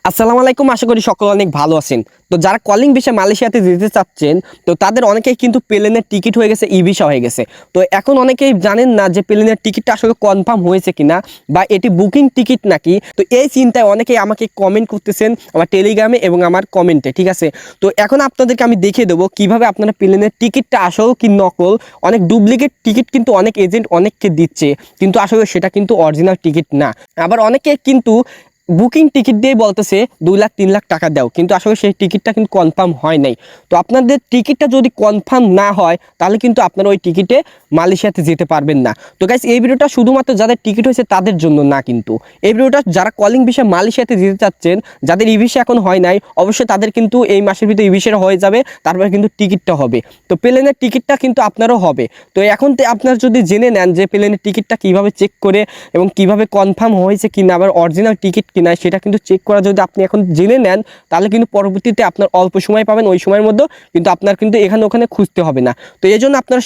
আসসালামু আলাইকুম, আশা করি সকল অনেক ভালো আছেন। তো যারা কলিং ভিসা মালয়েশিয়াতে যেতে চাচ্ছেন, তো তাদের অনেকেই কিন্তু প্লেনের টিকিট হয়ে গেছে, ই ভিসা হয়ে গেছে। তো এখন অনেকেই জানেন না যে প্লেনের টিকিটটা আসলে কনফার্ম হয়েছে কিনা বা এটি বুকিং টিকিট নাকি। তো এই চিন্তায় অনেকেই আমাকে কমেন্ট করতেছেন আমার টেলিগ্রামে এবং আমার কমেন্টে, ঠিক আছে। তো এখন আপনাদেরকে আমি দেখিয়ে দেবো কিভাবে আপনারা প্লেনের টিকিটটা আসল কি নকল। অনেক ডুপ্লিকেট টিকিট কিন্তু অনেক এজেন্ট অনেককে দিচ্ছে, কিন্তু আসলে সেটা কিন্তু অরিজিনাল টিকিট না। আবার অনেকে কিন্তু বুকিং টিকিট দিয়ে বলতেছে 2 লাখ 3 লাখ টাকা দাও, কিন্তু আসলে সেই টিকিটটা কিন্তু কনফার্ম হয় নাই। তো আপনাদের টিকিটটা যদি কনফার্ম না হয় তাহলে কিন্তু আপনারা ওই টিকিটে মালয়েশিয়াতে যেতে পারবেন না। তো গাইস, এই ভিডিওটা শুধুমাত্র যাদের টিকিট হয়েছে তাদের জন্য না, কিন্তু এই ভিডিওটা যারা কলিং ভিসা মালয়েশিয়াতে যেতে চাচ্ছেন, যাদের ই ভিসা এখন হয় নাই, অবশ্যই তাদের কিন্তু এই মাসের ভিতরে ই ভিসাটা হয়ে যাবে, তারপরে কিন্তু টিকিটটা হবে। তো প্লেনের টিকিটটা কিন্তু আপনারও হবে। তো এখন আপনারা যদি জেনে নেন যে প্লেনের টিকিটটা কিভাবে চেক করে এবং কিভাবে কনফার্ম হয়েছে কিনা, আবার অরিজিনাল টিকিট কিনা সেটা কিন্তু চেক করা যদি আপনি এখন জেনে নেন, তাহলে কিন্তু পরবর্তীতে আপনার অল্প সময় পাবেন, ওই সময়ের মধ্যে কিন্তু আপনার কিন্তু এখানে ওখানে খুঁজতে হবে না। তো এই জন্য আপনারা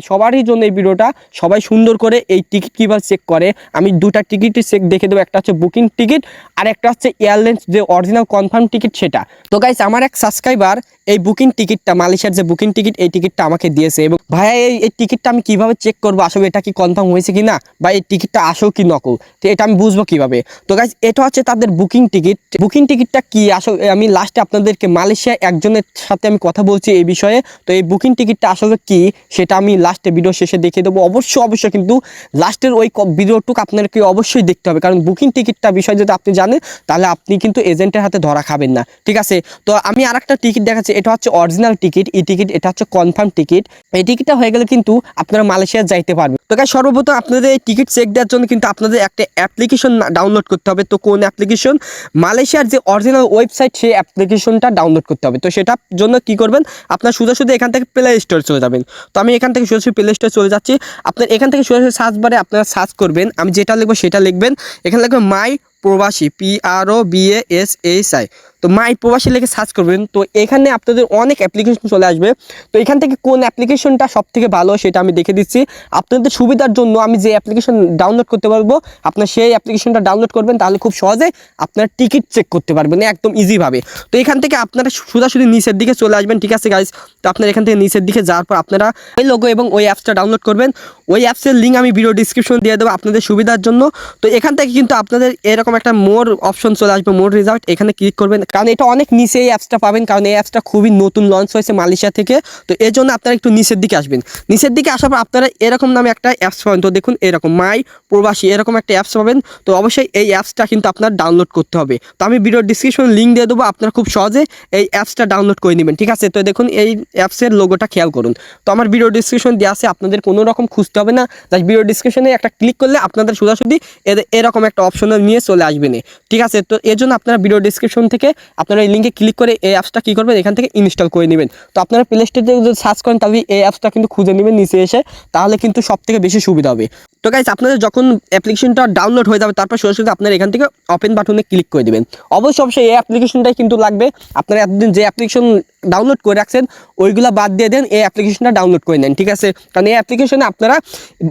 সবারই জন্য এই ভিডিওটা, সবাই সুন্দর করে এই টিকিট কীভাবে চেক করে আমি দুটা টিকিটই চেক দেখে দেবো। একটা হচ্ছে বুকিং টিকিট আর একটা হচ্ছে এয়ারলাইন্স যে অরিজিনাল কনফার্ম টিকিট সেটা। তো গাইস, আমার এক সাবস্ক্রাইবার এই বুকিং টিকিটটা, মালয়েশিয়ার যে বুকিং টিকিট, এই টিকিটটা আমাকে দিয়েছে। এবং ভাইয়া এই টিকিটটা আমি কিভাবে চেক করবো আসলে এটা কি কনফার্ম হয়েছে কিনা, বা এই টিকিটটা আসল কি নকল, তো এটা আমি বুঝবো কিভাবে? তো গাইস, এটা হচ্ছে তাদের বুকিং টিকিট। বুকিং টিকিটটা কি আসলে আমি লাস্টে আপনাদেরকে, মালয়েশিয়া একজনের সাথে আমি কথা বলছি এই বিষয়ে। তো এই বুকিং টিকিটটা আসলে কি সেটা আমি লাস্টে ভিডিও শেষে দেখিয়ে দেবো। অবশ্যই কিন্তু লাস্টের ওই ভিডিওটুকু আপনাদেরকে অবশ্যই দেখতে হবে, কারণ বুকিং টিকিটটা বিষয় যদি আপনি জানেন তাহলে আপনি কিন্তু এজেন্টের হাতে ধরা খাবেন না, ঠিক আছে। তো আমি আরেকটা টিকিট দেখাচ্ছি, এটা হচ্ছে অরিজিনাল টিকিট, ই টিকিট, এটা হচ্ছে কনফার্ম টিকিট। এই টিকিটটা হয়ে গেলে কিন্তু আপনারা মালয়েশিয়া যাইতে পারবেন। তো গাইস, সর্বপ্রথম আপনাদের এই টিকিট চেক দেওয়ার জন্য কিন্তু আপনাদের একটা অ্যাপ্লিকেশন ডাউনলোড করতে হবে। তো কোন অ্যাপ্লিকেশন? মালয়েশিয়ার যে অরিজিনাল ওয়েবসাইট, সেই অ্যাপ্লিকেশনটা ডাউনলোড করতে হবে। তো সেটার জন্য কি করবেন, আপনার সোজাসুজি এখান থেকে প্লে স্টোরে চলে যাবেন। তো আমি এখান থেকে সোজাসুজি প্লে স্টোরে চলে যাচ্ছি। আপনার এখান থেকে সোজাসুজি সার্চ বারে আপনারা সার্চ করবেন, আমি যেটা লিখবো সেটা লিখবেন। এখানে লিখবেন মাই প্রবাসী, PROBASHI। তো মাই প্রবাসী লিখে সার্চ করবেন। তো এখানে আপনাদের অনেক অ্যাপ্লিকেশন চলে আসবে। তো এখান থেকে কোন অ্যাপ্লিকেশনটা সব থেকে ভালো সেটা আমি দেখে দিচ্ছি। আপনাদের সুবিধার জন্য আমি যে অ্যাপ্লিকেশন ডাউনলোড করতে পারবো, আপনার সেই অ্যাপ্লিকেশনটা ডাউনলোড করবেন, তাহলে খুব সহজে আপনার টিকিট চেক করতে পারবেন একদম ইজিভাবে। তো এখান থেকে আপনারা সোজাসুজি নিচের দিকে চলে আসবেন, ঠিক আছে গাইস। তো আপনারা এখান থেকে নিচের দিকে যাওয়ার পর আপনারা ওই লোগো এবং ওই অ্যাপসটা ডাউনলোড করবেন। ওই অ্যাপসের লিঙ্ক আমি ভিডিও ডিসক্রিপশন দিয়ে দেবো আপনাদের সুবিধার জন্য। তো এখান থেকে কিন্তু আপনাদের এরকম একটা মোর অপশন চলে আসবে, মোর রেজাল্ট, এখানে ক্লিক করবেন, কারণ এটা অনেক নিচে এই অ্যাপসটা পাবেন, কারণ এই অ্যাপসটা খুবই নতুন লঞ্চ হয়েছে মালয়েশিয়া থেকে। তো এর জন্য আপনারা একটু নিচের দিকে আসবেন। নিচের দিকে আসার পর আপনারা এরকম নামে একটা অ্যাপস পাবেন। তো দেখুন, এরকম মাই প্রবাসী এরকম একটা অ্যাপস পাবেন। তো অবশ্যই এই অ্যাপসটা কিন্তু আপনার ডাউনলোড করতে হবে। তো আমি ভিডিও ডিসক্রিপশন লিঙ্ক দিয়ে দেবো, আপনারা খুব সহজে এই অ্যাপসটা ডাউনলোড করে নেবেন, ঠিক আছে। তো দেখুন, এই অ্যাপসের লোগোটা খেয়াল করুন। তো আমার ভিডিও ডিসক্রিপশন দেওয়া আছে, আপনাদের কোনো রকম খুঁজতে হবে না। জাস্ট ভিডিও ডিসক্রিপশনে একটা ক্লিক করলে আপনাদের সোজাসুজি এরকম একটা অপশনে নিয়ে চলে আসবেন, ঠিক আছে। তো এর জন্য আপনারা ভিডিও ডিসক্রিপশন থেকে আপনারা এই লিঙ্কে ক্লিক করে এই অ্যাপসটা কী করবেন, এখান থেকে ইনস্টল করে নেবেন। তো আপনারা প্লে স্টোরে যদি সার্চ করেন তাহলে এই অ্যাপসটা কিন্তু খুঁজে নেবেন নিচে এসে, তাহলে কিন্তু সব থেকে বেশি সুবিধা হবে। তো গাইস, আপনাদের যখন অ্যাপ্লিকেশনটা ডাউনলোড হয়ে যাবে, তারপর সোজাসুজি আপনারা এখান থেকে ওপেন বাটনে ক্লিক করে দেবেন। অবশ্যই এই অ্যাপ্লিকেশনটাই কিন্তু লাগবে। আপনারা এতদিন যে অ্যাপ্লিকেশন ডাউনলোড করে রাখছেন ওইগুলো বাদ দিয়ে দেন, এই অ্যাপ্লিকেশনটা ডাউনলোড করে নেন, ঠিক আছে। কারণ এই অ্যাপ্লিকেশনে আপনারা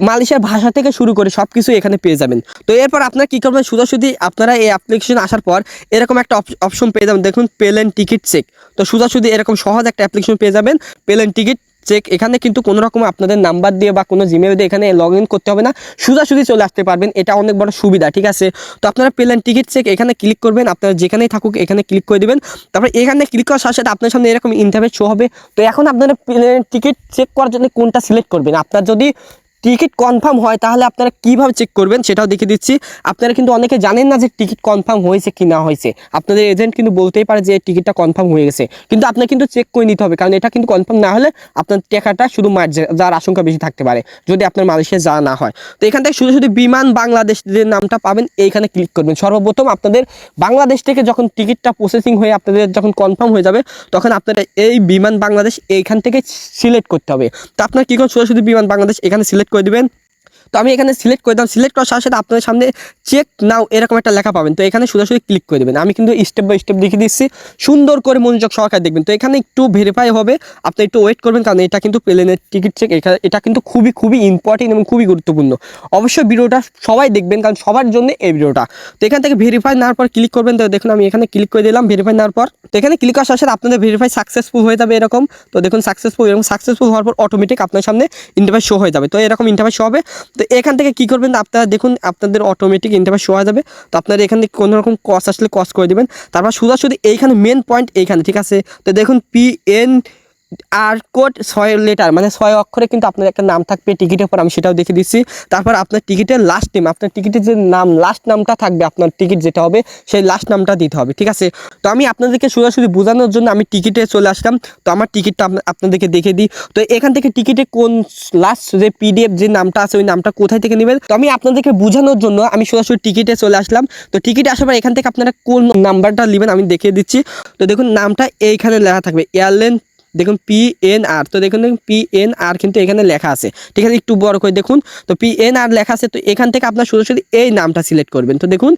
মালয়েশিয়ার ভাষা থেকে শুরু করে সব কিছু এখানে পেয়ে যাবেন। তো এরপর আপনারা কী করবেন, সোজাসুজি আপনারা এই অ্যাপ্লিকেশন আসার পর এরকম একটা অপশন পেয়ে যাবেন, দেখুন প্লেন টিকিট চেক। তো সোজাসুজি এরকম সহজ একটা অ্যাপ্লিকেশন পেয়ে যাবেন, প্লেন টিকিট চেক। এখানে কিন্তু কোনো রকম আপনাদের নাম্বার দিয়ে বা কোনো জিমেল দিয়ে এখানে লগ ইন করতে হবে না, সোজাসুজি চলে আসতে পারবেন। এটা অনেক বড় সুবিধা, ঠিক আছে। তো আপনারা প্লেন টিকিট চেক এখানে ক্লিক করবেন, আপনারা যেখানেই থাকুক এখানে ক্লিক করে দেবেন। তারপর এখানে ক্লিক করার সাথে সাথে আপনার সামনে এরকম ইন্টারভিউ শো হবে। তো এখন আপনারা প্লেন টিকিট চেক করার জন্য কোনটা সিলেক্ট করবেন, আপনার যদি টিকিট কনফার্ম হয় তাহলে আপনারা কীভাবে চেক করবেন সেটাও দেখিয়ে দিচ্ছি। আপনারা কিন্তু অনেকে জানেন না যে টিকিট কনফার্ম হয়েছে কি না হয়েছে। আপনাদের এজেন্ট কিন্তু বলতেই পারে যে টিকিটটা কনফার্ম হয়ে গেছে, কিন্তু আপনার কিন্তু চেক করে নিতে হবে, কারণ এটা কিন্তু কনফার্ম না হলে আপনার টাকাটা শুধু যার আশঙ্কা বেশি থাকতে পারে যদি আপনার মালয়েশিয়া যাওয়া না হয়। তো এখান থেকে শুধু বিমান বাংলাদেশ যে নামটা পাবেন এইখানে ক্লিক করবেন। সর্বপ্রথম আপনাদের বাংলাদেশ থেকে যখন টিকিটটা প্রসেসিং হয়ে আপনাদের যখন কনফার্ম হয়ে যাবে, তখন আপনারা এই বিমান বাংলাদেশ এইখান থেকে সিলেক্ট করতে হবে। তো আপনার কী করুন, শুধু বিমান বাংলাদেশ এখানে সিলেক্ট করে দেবেন। তো আমি এখানে সিলেক্ট করে দিলাম। সিলেক্ট করার সাথে সাথে আপনাদের সামনে চেক নাও এরকম একটা লেখা পাবেন। তো এখানে সোজাসুজি ক্লিক করে দেবেন। আমি কিন্তু স্টেপ বাই স্টেপ দেখিয়ে দিচ্ছি, সুন্দর করে মনোযোগ সহকারে দেখবেন। তো এখানে একটু ভেরিফাই হবে, আপনি একটু ওয়েট করবেন, কারণ এটা কিন্তু প্লেনের টিকিট চেক, এটা কিন্তু খুবই খুবই ইম্পর্টেন্ট এবং খুবই গুরুত্বপূর্ণ। অবশ্যই ভিডিওটা সবাই দেখবেন, কারণ সবার জন্য এই ভিডিওটা। তো এখান থেকে ভেরিফাই নেওয়ার পর ক্লিক করবেন। তো দেখুন আমি এখানে ক্লিক করে দিলাম ভেরিফাই নেওয়ার পর। তো এখানে ক্লিক করার সাথে সাথে আপনাদের ভেরিফাই সাকসেসফুল হয়ে যাবে এরকম। তো দেখুন সাকসেসফুল, এবং সাকসেসফুল হওয়ার পর অটোমেটিক আপনার সামনে ইন্টারফেস শো হয়ে যাবে। তো এরকম ইন্টারফেস শো হবে। তো এখান থেকে কী করবেন, আপনারা দেখুন আপনাদের অটোমেটিক ইন্টারফেস শো হয়ে যাবে। তো আপনারা এখান থেকে কোনো রকম কস আসলে কস করে দেবেন। তারপর সোজাসুজি এইখানে মেন পয়েন্ট এইখানে, ঠিক আছে। তো দেখুন PN আর কোড 6 লেটার মানে 6 অক্ষরে কিন্তু আপনার একটা নাম থাকবে টিকিটের পর, আমি সেটাও দেখে দিচ্ছি। তারপর আপনার টিকিটের লাস্ট নেম, আপনার টিকিটের যে নাম লাস্ট নামটা থাকবে, আপনার টিকিট যেটা হবে সেই লাস্ট নামটা দিতে হবে, ঠিক আছে। তো আমি আপনাদেরকে সোজাসুজি বোঝানোর জন্য আমি টিকিটে চলে আসলাম। তো আমার টিকিটটা আপনাদেরকে দেখে দিই। তো এখান থেকে টিকিটে কোন লাস্ট যে PDF যে নামটা আছে ওই নামটা কোথায় থেকে নেবেন, তো আমি আপনাদেরকে বোঝানোর জন্য আমি সোজাসুজি টিকিটে চলে আসলাম। তো টিকিটে আসার পর এখান থেকে আপনারা কোন নাম্বারটা নেবেন আমি দেখিয়ে দিচ্ছি। তো দেখুন নামটা এইখানে লেখা থাকবে এয়ারলাইন, দেখুন PNR। তো দেখুন PNR কিন্তু এখানে লেখা আছে, ঠিক আছে। একটু বড় করে দেখুন, তো PNR লেখা আছে। তো এখান থেকে আপনার সোজাসুজি এই নামটা সিলেক্ট করবেন। তো দেখুন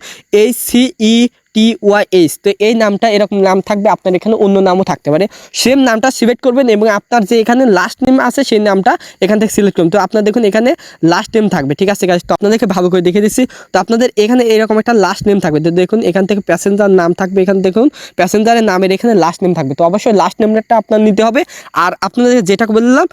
HCETYH, তো এই নামটা এরকম নাম থাকবে, আপনার এখানে অন্য নামও থাকতে পারে। সেম নামটা সিলেক্ট করবেন এবং আপনার যে এখানে লাস্ট নেম আছে সেই নামটা এখান থেকে সিলেক্ট করবেন। তো আপনার দেখুন এখানে লাস্ট নেম থাকবে, ঠিক আছে গাইস। তো আপনাদেরকে ভালো করে দেখে দিচ্ছি। তো আপনাদের এখানে এরকম একটা লাস্ট নেম থাকবে। তো দেখুন এখান থেকে প্যাসেঞ্জার নাম থাকবে, এখানে দেখুন প্যাসেঞ্জারের নামের এখানে লাস্ট নেম থাকবে। তো অবশ্যই লাস্ট নেমটা আপনার নিতে হবে। আর আপনাদের যেটা বললাম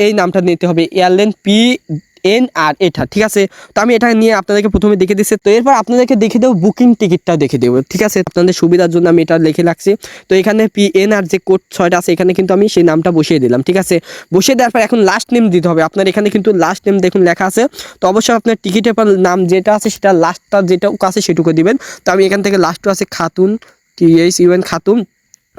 এই নামটা নিতে হবে, এয়ারলাইন PNR এটা, ঠিক আছে। তো আমি এটা নিয়ে আপনাদেরকে প্রথমে দেখে দিচ্ছি। তো এরপর আপনাদেরকে দেখে দেবো বুকিং টিকিটটাও দেখে দেবো, ঠিক আছে। আপনাদের সুবিধার জন্য আমি এটা লিখে রাখছি। তো এখানে PNR যে কোড 6টা আছে এখানে কিন্তু আমি সেই নামটা বসিয়ে দিলাম, ঠিক আছে। বসিয়ে দেওয়ার পর এখন লাস্ট নেম দিতে হবে আপনার। এখানে কিন্তু লাস্ট নেম দেখুন লেখা আছে। তো অবশ্যই আপনার টিকিটের পর নাম যেটা আছে সেটা লাস্টটা যেটা আছে সেটুকু দিবেন। তো আমি এখান থেকে লাস্টও আছে খাতুন, THUN খাতুন।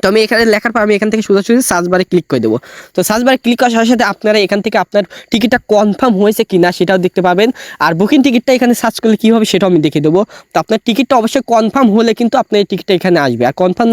তো আমি এখানে লেখার পর আমি এখান থেকে সোজাসুজি সার্চ বারে ক্লিক করে দেবো। তো সার্চ বারে ক্লিক করার সাথে সাথে আপনারা এখান থেকে আপনার টিকিটটা কনফার্ম হয়েছে কিনা সেটাও দেখতে পাবেন। আর বুকিং টিকিটটা এখানে সার্চ করলে কী হবে সেটাও আমি দেখে দেবো। তো আপনার টিকিটটা অবশ্যই কনফার্ম হলে কিন্তু আপনার এই টিকিটটা এখানে আসবে, আর কনফার্ম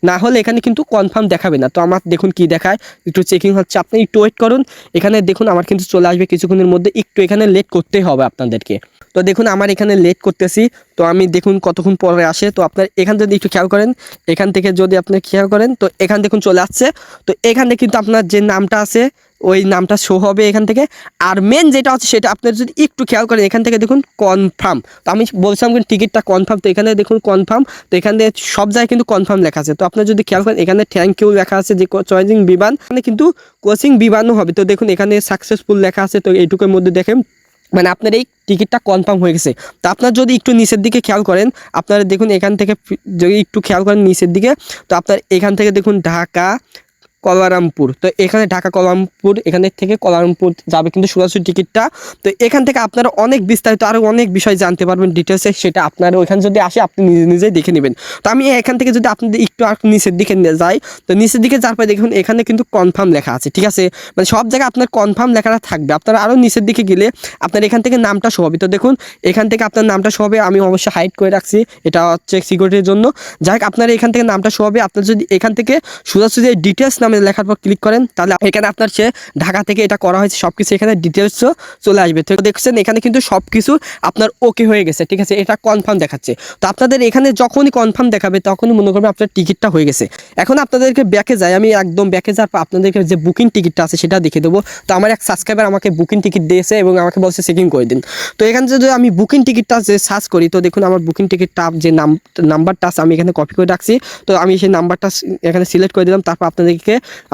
না হলে এখানে কিন্তু কনফার্ম দেখাবে না। তো আমার দেখুন কি দেখায়, একটু চেকিং হচ্ছে, আপনি একটু ওয়েট করুন। এখানে দেখুন আমার কিন্তু চলে আসবে কিছুক্ষণের মধ্যে, একটু এখানে লেট করতেই হবে আপনাদেরকে। তো দেখুন আমার এখানে লেট করতেছি। তো আমি দেখুন কতক্ষণ পরে আসে। তো আপনার এখান যদি একটু খেয়াল করেন, এখান থেকে যদি আপনি খেয়াল করেন তো এখান দেখুন চলে আসছে। তো এখানে কিন্তু আপনার যে নামটা আছে ওই নামটা শো হবে এখান থেকে। আর মেন যেটা আছে সেটা আপনার যদি একটু খেয়াল করেন এখান থেকে দেখুন কনফার্ম। তো আমি বলছিলাম কিন্তু টিকিটটা কনফার্ম, তো এখানে দেখুন কনফার্ম। তো এখানে সব জায়গায় কিন্তু কনফার্ম লেখা আছে। তো আপনার যদি খেয়াল করেন এখানে থ্যাংক ইউ লেখা আছে, যে চয়েজিং বিমান মানে কিন্তু কোচিং বিমানও হবে। তো দেখুন এখানে সাকসেসফুল লেখা আছে। তো এইটুকুর মধ্যে দেখেন মানে আপনার এই টিকিটটা কনফার্ম হয়ে গেছে। তো আপনার যদি একটু নিচের দিকে খেয়াল করেন, আপনারা দেখুন এখান থেকে যদি একটু খেয়াল করেন নিচের দিকে, তো আপনার এখান থেকে দেখুন ঢাকা কলারামপুর। তো এখানে ঢাকা কলারামপুর, এখানে থেকে কলারামপুর যাবে কিন্তু সোজাসুজি টিকিটটা। তো এখান থেকে আপনারা অনেক বিস্তারিত আরও অনেক বিষয় জানতে পারবেন ডিটেলসে, সেটা আপনারা ওইখানে যদি আসে আপনি নিজে নিজেই দেখে নেবেন। তো আমি এখান থেকে যদি আপনাদের একটু আর নিচের দিকে যাই, তো নিচের দিকে যাওয়ার পরে দেখুন এখানে কিন্তু কনফার্ম লেখা আছে, ঠিক আছে। মানে সব জায়গায় আপনার কনফার্ম লেখাটা থাকবে। আপনারা আরও নিচের দিকে গেলে আপনার এখান থেকে নামটা শো হবে। তো দেখুন এখান থেকে আপনার নামটা শো হবে, আমি অবশ্যই হাইড করে রাখছি, এটা হচ্ছে সিকিউরিটির জন্য। যাই হোক আপনার এখান থেকে নামটা শো হবে। আপনার যদি এখান থেকে সোজাসুজি ডিটেলস নামে লেখার পর ক্লিক করেন, তাহলে এখানে আপনার সে ঢাকা থেকে এটা করা হয়েছে সব কিছু এখানে ডিটেলসও চলে আসবে। তো দেখছেন এখানে কিন্তু সব কিছু আপনার ওকে হয়ে গেছে, ঠিক আছে। এটা কনফার্ম দেখাচ্ছে। তো আপনাদের এখানে যখনই কনফার্ম দেখাবে তখনই মনে করবেন আপনার টিকিটটা হয়ে গেছে। এখন আপনাদেরকে ব্যাকে যাই, আমি একদম ব্যাকে যাওয়ার পর আপনাদেরকে যে বুকিং টিকিটটা আছে সেটা দেখে দেবো। তো আমার এক সাবস্ক্রাইবার আমাকে বুকিং টিকিট দিয়েছে এবং আমাকে বলছে চেকিং করে দিন। তো এখানে যদি আমি বুকিং টিকিটটা যে সার্চ করি, তো দেখুন আমার বুকিং টিকিটটা যে নাম্বারটা আছে আমি এখানে কপি করে রাখছি। তো আমি সেই নাম্বারটা এখানে সিলেক্ট করে দিলাম। তারপর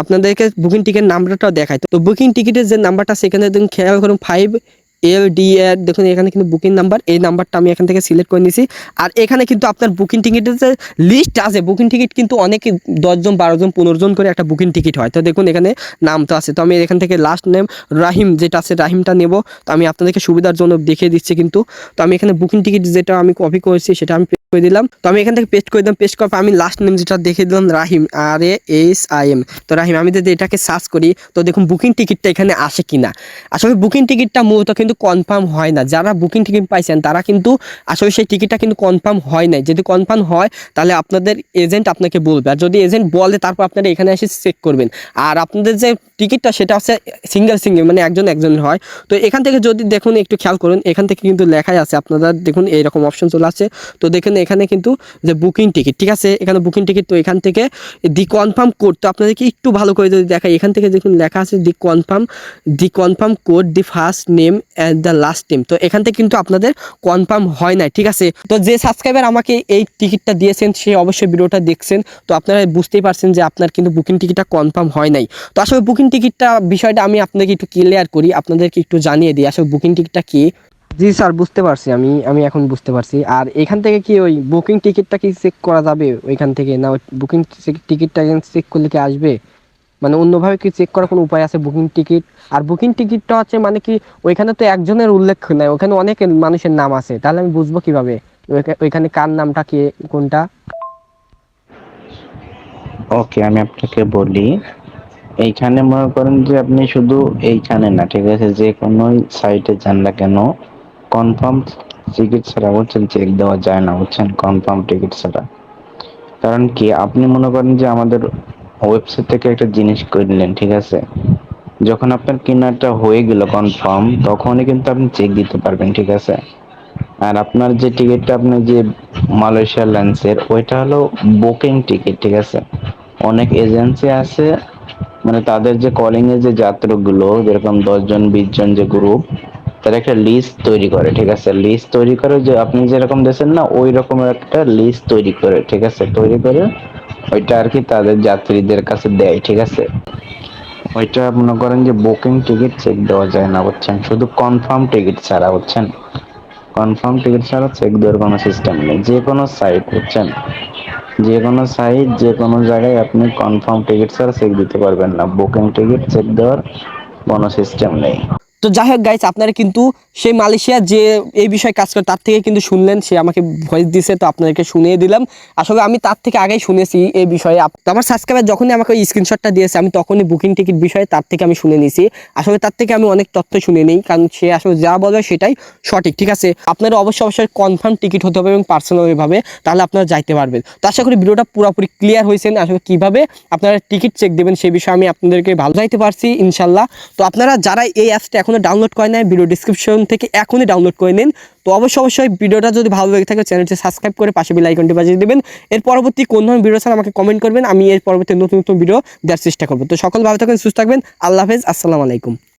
আপনাদেরকে বুকিং টিকিট নাম্বারটাও দেখায়। তো বুকিং টিকিটের যে নাম্বারটা সেখানে দেখুন খেয়াল করুন 5LDR, দেখুন এখানে কিন্তু বুকিং নাম্বার, এই নাম্বারটা আমি এখান থেকে সিলেক্ট করে নিয়েছি। আর এখানে কিন্তু আপনার বুকিং টিকিটের যে লিস্ট আছে, বুকিং টিকিট কিন্তু অনেকে 10 জন 12 জন 15 জন করে একটা বুকিং টিকিট হয়। তো দেখুন এখানে নাম তো আছে। তো আমি এখান থেকে লাস্ট নেম রাহিম যেটা আছে রাহিমটা নেব। তো আমি আপনাদেরকে সুবিধার জন্য দেখিয়ে দিচ্ছি কিন্তু। তো আমি এখানে বুকিং টিকিট যেটা আমি কপি করেছি সেটা আমি পেস্ট করে দিলাম। তো আমি এখান থেকে পেস্ট করে দিলাম। পেস্ট করার পর আমি লাস্ট নেম যেটা দেখে দিলাম রাহিম, RAHIM। তো রাহিম আমি যদি এটাকে সার্চ করি তো দেখুন বুকিং টিকিটটা এখানে আসে কিনা। আসলে বুকিং টিকিটটা মূলত কিন্তু কিন্তু কনফার্ম হয় না। যারা বুকিং টিকিট পাইছেন তারা কিন্তু আসলে সেই টিকিটটা কিন্তু কনফার্ম হয় নাই। যদি কনফার্ম হয় তাহলে আপনাদের এজেন্ট আপনাকে বলবে, আর যদি এজেন্ট বলে তারপর আপনারা এখানে এসে চেক করবেন। আর আপনাদের যে টিকিটটা সেটা হচ্ছে সিঙ্গেল মানে একজনের হয়। তো এখান থেকে যদি দেখুন, একটু খেয়াল করুন, এখান থেকে কিন্তু লেখাই আছে, আপনারা দেখুন এইরকম অপশন চলে আসছে। তো দেখেন এখানে কিন্তু যে বুকিং টিকিট, ঠিক আছে, এখানে বুকিং টিকিট। তো এখান থেকে দি কনফার্ম কোড, তো আপনাদেরকে একটু ভালো করে যদি দেখাই, এখান থেকে দেখুন লেখা আছে the confirm code, the first name and the last name. তো এখান থেকে কিন্তু আপনাদের কনফার্ম হয় নাই, ঠিক আছে। তো যে সাবস্ক্রাইবার আমাকে এই টিকিটটা দিয়েছেন সে অবশ্যই ভিডিওটা দেখছেন, তো আপনারা বুঝতেই পারছেন যে আপনার কিন্তু বুকিং টিকিটটা কনফার্ম হয় নাই। তো আসলে বুকিং টিকিটটা বিষয়টা আমি আপনাদেরকে একটু ক্লিয়ার করি, আপনাদেরকে একটু জানিয়ে দিই আসলে বুকিং টিকিটটা কি। জি স্যার, বুঝতে পারছি, আমি এখন বুঝতে পারছি। আর এখান থেকে কি ওই বুকিং টিকিটটা কি চেক করা যাবে ওইখান থেকে, না ওই বুকিং টিকিটটা চেক করলে কি আসবে, মানে অন্যভাবে কি চেক করার কোনো উপায় আছে বুকিং টিকিট? আর বুকিং টিকিটটা হচ্ছে মানে কি, ওইখানে তো একজনের উল্লেখ নাই, ওখানে অনেক মানুষের নাম আছে, তাহলে আমি বুঝবো কিভাবে ওইখানে কার নামটা কি, কোনটা? ওকে, আমি আপনাকে বলি। এইখানে মনে করেন যে আপনি শুধু এইখানে না, ঠিক আছে, যে কোনো সাইটে যান না কেন, কনফার্ম টিকিট ছাড়া বুঝছেন চেক দেওয়া যায় না, বুঝছেন, কনফার্ম টিকিট ছাড়া। কারণ কি, আপনি মনে করেন যে আমাদের ওয়েবসাইট থেকে একটা জিনিস কিনলেন, ঠিক আছে, যখন আপনার কেনাটা হয়ে গেল কনফার্ম, তখনই কিন্তু আপনি চেক দিতে পারবেন, ঠিক আছে। আর আপনার যে টিকিটটা, আপনার যে মালয়েশিয়া ল্যান্সের, ওইটা হলো বুকিং টিকিট, ঠিক আছে। অনেক এজেন্সি আছে, মানে তাদের যে কলিং এর যে যাত্রীগুলো, যেরকম 10 জন 20 জন যে গ্রুপ, তারা একটা লিস্ট তৈরি করে, ঠিক আছে। লিস্ট তৈরি করে, যে আপনি যেরকম দেখছেন না, ওই রকমের একটা লিস্ট তৈরি করে, ঠিক আছে, তৈরি করে ওইটা আর কি তাদের যাত্রীদের কাছে দেয়, ঠিক আছে। ওইটা মনে করেন যে বুকিং টিকিট চেক দেওয়া যায় না, বুঝছেন, শুধু কনফার্ম টিকিট ছাড়া, বুঝছেন। কনফার্ম টিকিট ছাড়া চেক দেওয়ার কোনো সিস্টেম নেই, যে কোনো সাইট, বুঝছেন, যে কোনো সাইট, যে কোনো জায়গায় আপনি কনফার্ম টিকিট ছাড়া চেক দিতে পারবেন না, বুকিং টিকিট চেক দেওয়ার কোনো সিস্টেম নেই। তো যাই হোক গাইস, আপনারা কিন্তু সেই মালয়েশিয়া যে এই বিষয়ে কাজ করে তার থেকে কিন্তু শুনলেন, সে আমাকে ভয়েস দিছে, তো আপনাদেরকে শুনিয়ে দিলাম। আসলে আমি তার থেকে আগেই শুনেছি এই বিষয়ে। তো আমার সাবস্ক্রাইবার যখনই আমাকে ওই স্ক্রিনশটটা দিয়েছে, আমি তখনই বুকিং টিকিট বিষয়ে তার থেকে আমি শুনে নিয়েছি। আসলে তার থেকে আমি অনেক তথ্য শুনে নিই, কারণ সে আসলে যা বলে সেটাই সঠিক, ঠিক আছে। আপনারা অবশ্যই কনফার্ম টিকিট হতে হবে এবং পার্সোনালি ভাবে, তাহলে আপনারা যাইতে পারবেন। তো আশা করি ভিডিওটা পুরোপুরি ক্লিয়ার হয়েছে, আসলে কিভাবে আপনারা টিকিট চেক দেবেন সেই বিষয়ে আমি আপনাদেরকে ভালো যাইতে পারছি ইনশাল্লাহ। তো আপনারা যারা এই অ্যাপসটা এখনো ডাউনলোড করে নেয়, ভিডিও ডিসক্রিপশন থেকে এখনই ডাউনলোড করে নিন। তো অবশ্যই ভিডিওটা যদি ভালো লেগে থাকে চ্যানেলটি সাবস্ক্রাইব করে পাশে বেল আইকনটি বাজিয়ে দেবেন। এর পরবর্তী কোন ধরনের ভিডিও চান আমাকে কমেন্ট করবেন, আমি এর পরবর্তী নতুন নতুন ভিডিও দেওয়ার চেষ্টা করব। তো সকল ভালো থাকবেন, সুস্থ থাকবেন, আল্লাহ হাফেজ, আসসালামু আলাইকুম।